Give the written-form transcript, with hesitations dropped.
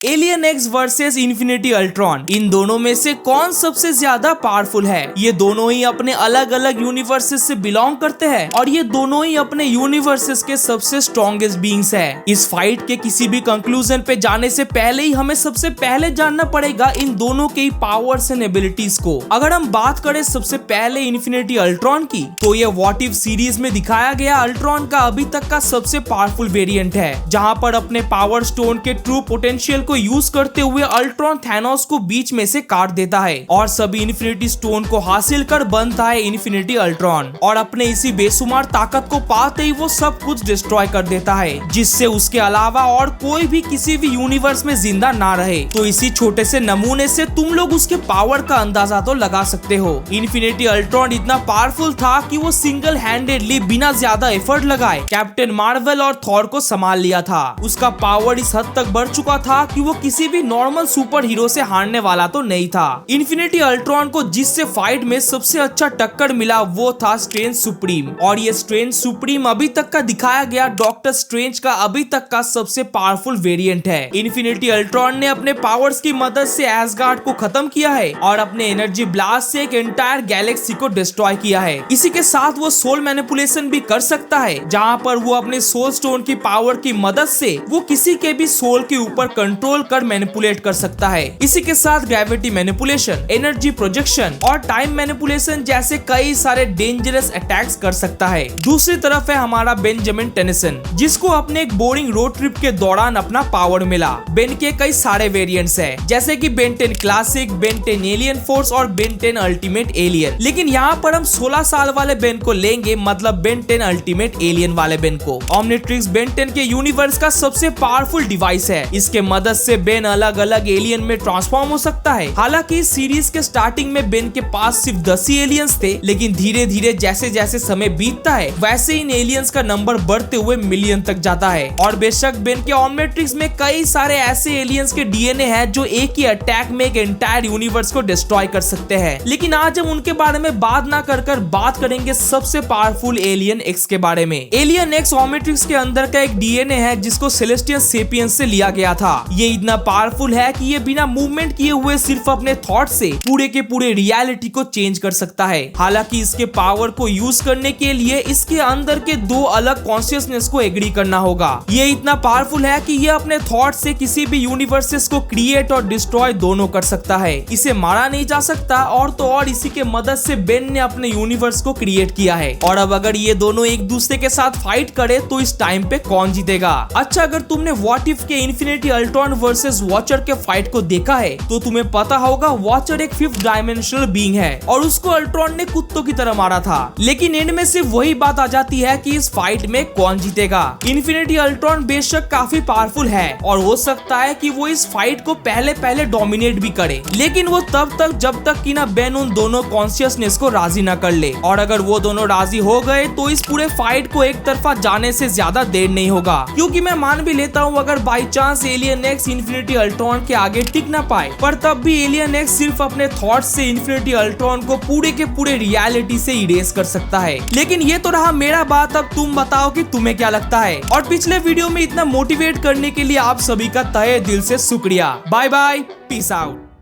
Alien X versus infinity Ultron, इन दोनों में से कौन सबसे ज्यादा पावरफुल है? ये दोनों ही अपने अलग अलग यूनिवर्सेस से बिलोंग करते हैं और ये दोनों ही अपने यूनिवर्सेस के सबसे स्ट्रॉन्गेस्ट बीइंग्स हैं। इस फाइट के किसी भी कंक्लूजन पे जाने से पहले ही हमें सबसे पहले जानना पड़ेगा इन दोनों के पावर्स एंड एबिलिटीज को। अगर हम बात करें सबसे पहले इन्फिनिटी अल्ट्रॉन की, तो ये व्हाट इफ सीरीज में दिखाया गया अल्ट्रॉन का अभी तक का सबसे पावरफुल वेरिएंट है, जहां पर अपने पावर स्टोन के ट्रू पोटेंशियल को यूज करते हुए अल्ट्रॉन थैनोस को बीच में से काट देता है और सभी इन्फिनिटी स्टोन को हासिल कर बनता है इन्फिनिटी अल्ट्रॉन। और अपने इसी बेसुमार ताकत को पाते ही वो सब कुछ डिस्ट्रॉय कर देता है, जिससे उसके अलावा और कोई भी किसी भी यूनिवर्स में जिंदा ना रहे। तो इसी छोटे से नमूने से तुम लोग उसके पावर का अंदाजा तो लगा सकते हो। इन्फिनिटी अल्ट्रॉन इतना पावरफुल था कि वो सिंगल हैंडेडली बिना ज्यादा एफर्ट लगाए कैप्टन मार्वल और थॉर को संभाल लिया था। उसका पावर इस हद तक बढ़ चुका था कि वो किसी भी नॉर्मल सुपर हीरो से हारने वाला तो नहीं था। इन्फिनिटी अल्ट्रॉन को जिससे फाइट में सबसे अच्छा टक्कर मिला वो था स्ट्रेंज सुप्रीम, और ये स्ट्रेंज सुप्रीम अभी तक का दिखाया गया डॉक्टर स्ट्रेंज का अभी तक का सबसे पावरफुल वेरिएंट है। इन्फिनिटी अल्ट्रॉन ने अपने पावर्स की मदद से एसगार्ड को खत्म किया है और अपने एनर्जी ब्लास्ट से एक एंटायर गैलेक्सी को डिस्ट्रॉय किया है। इसी के साथ वो सोल मैनिपुलेशन भी कर सकता है, जहां पर वो अपने सोल स्टोन की पावर की मदद से वो किसी के भी सोल के ऊपर कंट्रोल कर मैनिपुलेट कर सकता है। इसी के साथ ग्रेविटी मैनिपुलेशन, एनर्जी प्रोजेक्शन और टाइम मैनिपुलेशन जैसे कई सारे डेंजरस अटैक्स कर सकता है। दूसरी तरफ है हमारा बेंजामिन टेनिसन, जिसको अपने एक बोरिंग रोड ट्रिप के दौरान अपना पावर मिला। बेन के कई सारे वेरिएंट्स हैं, जैसे कि Ben 10 classic, Ben 10 alien force और बेन 10 अल्टीमेट एलियन। लेकिन यहाँ पर हम 16 साल वाले बेन को लेंगे, मतलब बेन 10 अल्टीमेट एलियन वाले बेन को। ओमनिट्रिक्स बेन 10 के यूनिवर्स का सबसे पावरफुल डिवाइस है। इसके मदद से बेन अलग अलग एलियन में ट्रांसफॉर्म हो सकता है। हालांकि इस सीरीज के स्टार्टिंग में बेन के पास सिर्फ 10 ही एलियंस थे, लेकिन धीरे धीरे जैसे जैसे समय बीतता है वैसे इन एलियंस का नंबर बढ़ते हुए मिलियन तक जाता है। और बेशक बेन के ओमनिट्रिक्स में कई सारे ऐसे एलियंस के डीएनए हैं जो एक ही अटैक में एक एंटायर यूनिवर्स को डिस्ट्रॉय कर सकते हैं। लेकिन आज हम उनके बारे में बात ना कर बात करेंगे सबसे पावरफुल एलियन एक्स के बारे में। एलियन एक्स ओमनिट्रिक्स के अंदर का एक डीएनए है जिसको सेलेस्टियल सेपियंस से लिया गया था। ये इतना पावरफुल है कि ये बिना मूवमेंट किए हुए सिर्फ अपने थॉट से पूरे के पूरे रियलिटी को चेंज कर सकता है। हालांकि इसके पावर को यूज करने के लिए इसके अंदर के दो अलग कॉन्शियसनेस को एग्री करना होगा। ये इतना पावरफुल है कि ये अपने थॉट से किसी भी यूनिवर्सेस को क्रिएट और डिस्ट्रॉय दोनों कर सकता है। इसे मारा नहीं जा सकता, और तो और इसी के मदद से बेन ने अपने यूनिवर्स को क्रिएट किया है। और अब अगर ये दोनों एक दूसरे के साथ फाइट करे तो इस टाइम पे कौन जीतेगा? अच्छा, अगर तुमने व्हाट इफ के इन्फिनिटी अल्ट्रॉन वर्सेस वॉचर के फाइट को देखा है तो तुम्हें पता होगा वॉचर एक 5th डायमेंशनल बीइंग है और उसको अल्ट्रॉन ने कुत्तों की तरह मारा था। लेकिन एंड में सिर्फ वही बात आ जाती है कि इस फाइट में कौन जीतेगा। इन्फिनिटी अल्ट्रॉन बेशक काफी पावरफुल है और हो सकता है कि वो इस फाइट को पहले डोमिनेट भी करे, लेकिन वो तब तक जब तक कि ना बेन उन दोनों कॉन्शियसनेस को राजी ना कर ले। और अगर वो दोनों राजी हो गए तो इस पूरे फाइट को एक तरफा जाने से ज्यादा देर नहीं होगा, क्योंकि मैं मान भी लेता हूँ अगर by chance alien x infinity Ultron के आगे टिक ना पाए, पर तब भी एलियन एक्स सिर्फ अपने थॉट्स से इन्फिनिटी अल्ट्रॉन को पूरे के पूरे रियलिटी से इरेज कर सकता है। लेकिन ये तो रहा मेरा बात, अब तुम बताओ कि तुम्हें क्या लगता है। और पिछले वीडियो में इतना मोटिवेट करने के लिए आप सभी का तहे दिल से शुक्रिया। Bye bye, peace out.